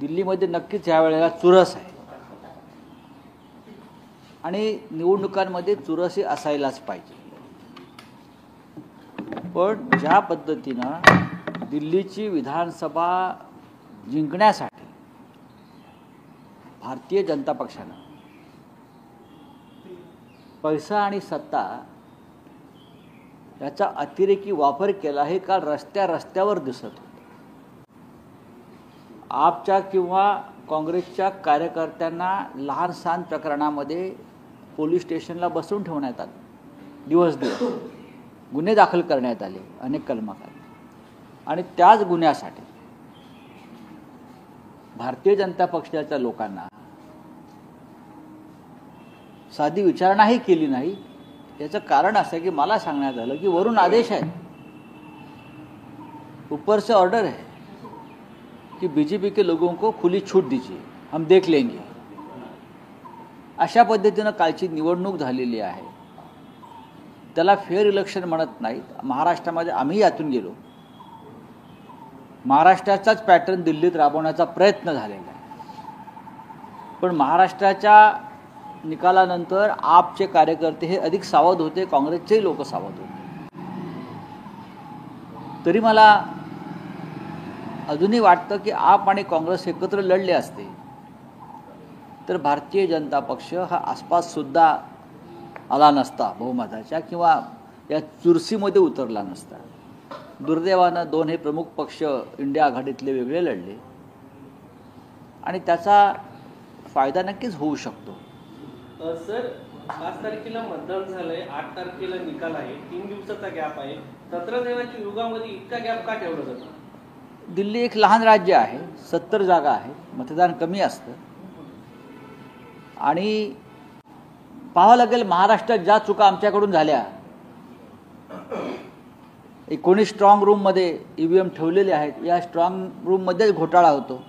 दिल्लीमध्ये नक्कीच ह्या वेळेला चुरस आहे आणि निवडणुकांमध्ये चुरसही असायलाच पाहिजे. पण ज्या पद्धतीनं दिल्लीची विधानसभा जिंकण्यासाठी भारतीय जनता पक्षानं पैसा आणि सत्ता याचा अतिरेकी वापर केला हे काल रस्त्यावर दिसत होतं. आपच्या किंवा काँग्रेसच्या कार्यकर्त्यांना लहान सहान प्रकरणामध्ये पोलीस स्टेशनला बसवून ठेवण्यात आलं. दिवस गुन्हे दाखल करण्यात आले अनेक कलमाखाली. आणि त्याच गुन्ह्यासाठी भारतीय जनता पक्षाच्या लोकांना साधी विचारणाही केली नाही. याचं कारण असं आहे की मला सांगण्यात आलं की वरून आदेश आहे, ऊपर से ऑर्डर है कि बीजेपी के लोगों को खुली छूट दीजिए, हम देख लेंगे. अशा पद्धतीनं कालची निवडणूक झालेली आहे. त्याला फेअर इलेक्शन म्हणत नाहीत. महाराष्ट्रामध्ये आम्ही यातून गेलो. महाराष्ट्राचाच पॅटर्न दिल्लीत राबवण्याचा प्रयत्न झालेला आहे. पण महाराष्ट्राच्या निकालानंतर आपचे कार्यकर्ते हे अधिक सावध होते, काँग्रेसचेही लोक सावध होते. तरी मला अजूनही वाटतं की आप आणि काँग्रेस एकत्र लढले असते तर भारतीय जनता पक्ष हा आसपाससुद्धा आला नसता बहुमताच्या किंवा या चुरशीमध्ये उतरला नसता. दुर्दैवानं दोन हे प्रमुख पक्ष इंडिया आघाडीतले वेगळे लढले आणि त्याचा फायदा नक्कीच होऊ शकतो. सर, 5 तारखेला मतदान झालंय, 8 तारखेला निकाल आहे, 3 दिवसाचा गॅप आहे. तंत्रज्ञानाच्या युगामध्ये इतका गॅप का ठेवला जातो? दिल्ली एक लहान राज्य आहे, 70 जागा आहे, मतदान कमी असतं. आणि पाहावं लागेल महाराष्ट्रात ज्या चुका आमच्याकडून झाल्या, 19 स्ट्रॉंग रूममध्ये EVM ठेवलेले आहेत. या स्ट्रॉंग रूममध्येच घोटाळा होतो.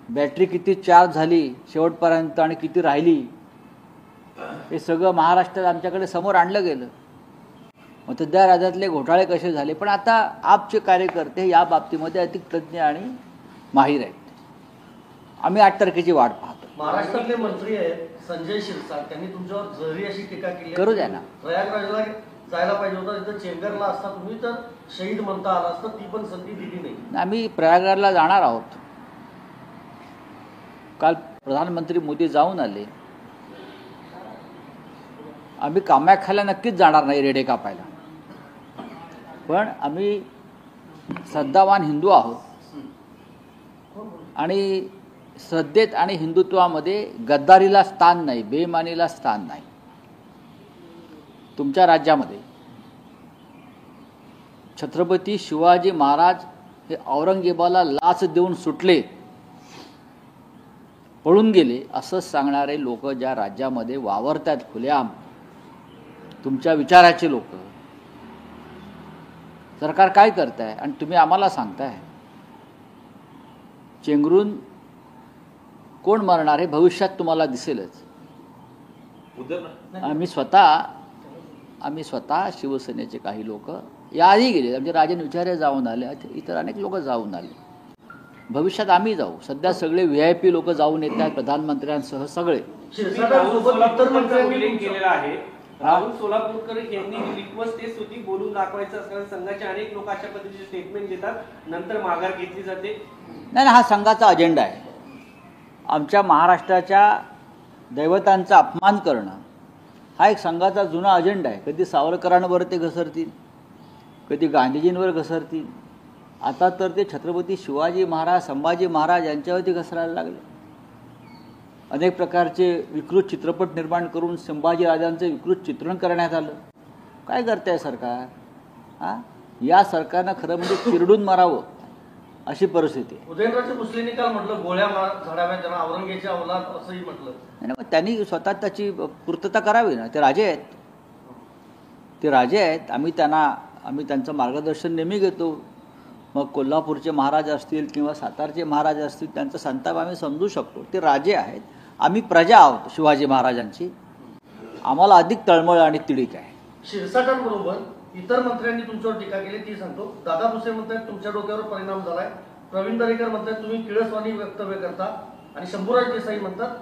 बॅटरी किती चार्ज झाली शेवटपर्यंत आणि किती राहिली हे सगळं महाराष्ट्रात आमच्याकडे समोर आणलं गेलं. मतदार राज्यातले घोटाळे कसे झाले. पण आता आपचे कार्यकर्ते या बाबतीमध्ये अधिक तज्ज्ञ आणि माहीर आहेत. आम्ही 8 तारखेची वाट पाहतो. महाराष्ट्रातले मंत्री आहेत संजय शिरसाट, त्यांनी तुमच्यावर जरी अशी टीका केली. करू द्या ना. प्रयागराजला जायला पाहिजे होता, तिथं चेंबरला असता तुम्ही तर शहीद म्हणता आला असतं, ती पण संधी दिली नाही. आम्ही प्रयागराजला जाणार आहोत. काल प्रधानमंत्री मोदी जाऊन आले. आम्ही कामाख्याला नक्कीच जाणार नाही रेडे कापायला. पण आम्ही श्रद्धावान हिंदू आहोत आणि श्रद्धेत आणि हिंदुत्वामध्ये गद्दारीला स्थान नाही, बेईमानीला स्थान नाही. तुमच्या राज्यामध्ये छत्रपती शिवाजी महाराज हे औरंगजेबाला लाच देऊन सुटले, पळून गेले असं सांगणारे लोक ज्या राज्यामध्ये वावरतात खुलेआम, तुमच्या विचाराचे लोक, सरकार काय करताय आणि तुम्ही आम्हाला सांगताय. चेंगरून कोण मरणार हे भविष्यात तुम्हाला दिसेलच. आम्ही स्वतः शिवसेनेचे काही लोक याआधी गेले. आमचे राजन विचारे जाऊन आले, इतर अनेक लोक जाऊन आले. भविष्यात आम्ही जाऊ. सध्या सगळे VIP लोक जाऊन येत आहेत, प्रधानमंत्र्यांसह सगळे. राहुल सोलापूरकर यांनी रिक्वेस्ट टेस्ट होती, बोलून दाखवायचं असल्याने संघाचे अनेक लोक अशा पद्धतीचे स्टेटमेंट देतात, नंतर माघार घेतली जाते. नाही, हा संघाचा अजेंडा आहे. आमच्या महाराष्ट्राच्या दैवतांचा अपमान करणं हा एक संघाचा जुना अजेंडा आहे. कधी सावरकरांवर ते घसरतील, कधी गांधीजींवर घसरतील. आता तर ते छत्रपती शिवाजी महाराज, संभाजी महाराज यांच्यावरती घसरायला लागले. अनेक प्रकारचे विकृत चित्रपट निर्माण करून संभाजी राजांचं विकृत चित्रण करण्यात आलं. काय करताय सरकार? या सरकारनं खरं म्हणजे चिरडून मारावं अशी परिस्थिती आहे. उदयनराजे भोसले निकाल म्हटलं गोळ्या झाडाव्या, त्यांना औरंगजेबाच्या औलाद असंही म्हटलं. नाही, मग त्यांनी स्वतः त्याची पूर्तता करावी ना. ते राजे आहेत. आम्ही त्यांचं मार्गदर्शन नेहमी घेतो. मग कोल्हापूरचे महाराज असतील किंवा सातारचे महाराज असतील, त्यांचा संताप आम्ही समजू शकतो. ते राजे आहेत, आम्ही प्रजा आहोत शिवाजी महाराजांची. आम्हाला अधिक तळमळ आणि तिडीक आहे. शिरसाटांबरोबर इतर मंत्र्यांनी तुमच्यावर टीका केली ती सांगतो. दादा भुसे म्हणतात तुमच्या डोक्यावर परिणाम झालाय, प्रवीण दरेकर म्हणतात तुम्ही किळसवाणी वक्तव्य करता आणि शंभूराज देसाई म्हणतात